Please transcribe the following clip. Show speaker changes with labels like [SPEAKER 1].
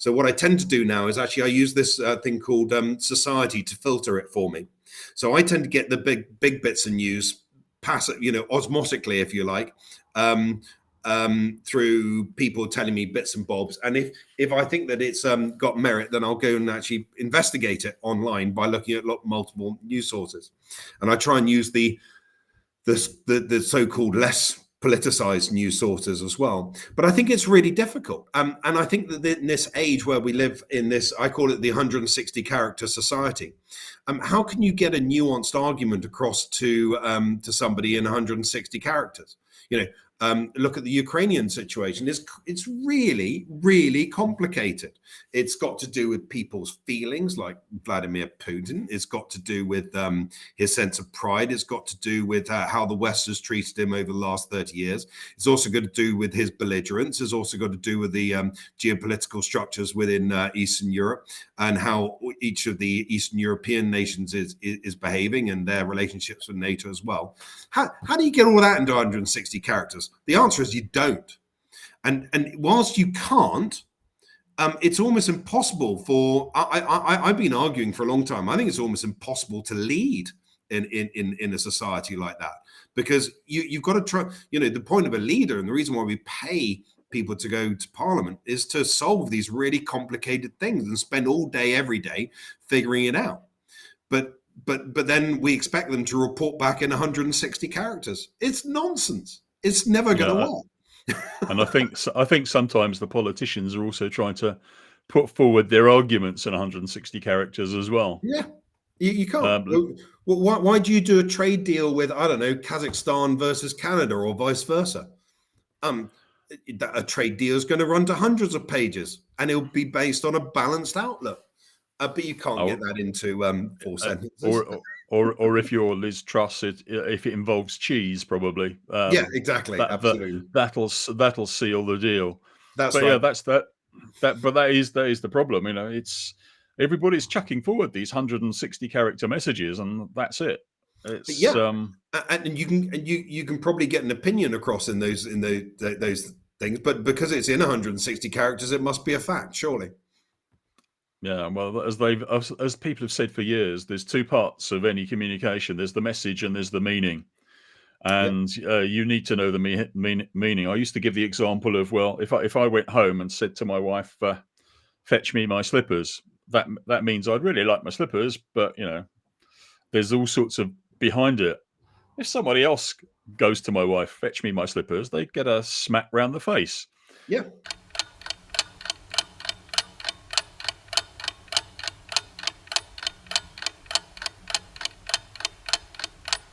[SPEAKER 1] So what I tend to do now is actually I use this thing called Society to filter it for me. So I tend to get the big bits of news, pass it, osmotically, if you like, through people telling me bits and bobs. And if I think that it's got merit, then I'll go and actually investigate it online by looking at multiple news sources. And I try and use the so-called less politicized news sources as well. But I think it's really difficult. And I think that in this age where we live in this, I call it the 160 character society. How can you get a nuanced argument across to somebody in 160 characters? Look at the Ukrainian situation. It's really, really complicated. It's got to do with people's feelings, like Vladimir Putin. It's got to do with his sense of pride. It's got to do with how the West has treated him over the last 30 years. It's also got to do with his belligerence. It's also got to do with the geopolitical structures within Eastern Europe and how each of the Eastern European nations is behaving and their relationships with NATO as well. How do you get all that into 160 characters? The answer is you don't. And whilst you can't, it's almost impossible for, I've been arguing for a long time, I think it's almost impossible to lead in a society like that, because you've got to try, the point of a leader and the reason why we pay people to go to Parliament is to solve these really complicated things and spend all day, every day figuring it out. But then we expect them to report back in 160 characters. It's nonsense. It's never going to work.
[SPEAKER 2] And I think sometimes the politicians are also trying to put forward their arguments in 160 characters as well.
[SPEAKER 1] Yeah, you can't. Why do you do a trade deal with, I don't know, Kazakhstan versus Canada or vice versa? A trade deal is going to run to hundreds of pages and it'll be based on a balanced outlook. But you can't get that into 4 sentences.
[SPEAKER 2] Or if you're Liz Truss, if it involves cheese, probably.
[SPEAKER 1] Yeah, exactly. Absolutely.
[SPEAKER 2] That'll seal the deal.
[SPEAKER 1] That's
[SPEAKER 2] right.
[SPEAKER 1] Yeah,
[SPEAKER 2] that's that. But that is the problem. It's everybody's chucking forward these 160 character messages, and that's it. It's
[SPEAKER 1] and you can probably get an opinion across in those things, but because it's in 160 characters, it must be a fact, surely.
[SPEAKER 2] Yeah, well, as people have said for years, there's two parts of any communication. There's the message and there's the meaning. And you need to know the meaning. I used to give the example of, well, if I went home and said to my wife, fetch me my slippers, that means I'd really like my slippers, but, there's all sorts of behind it. If somebody else goes to my wife, fetch me my slippers, they get a smack round the face.
[SPEAKER 1] Yeah.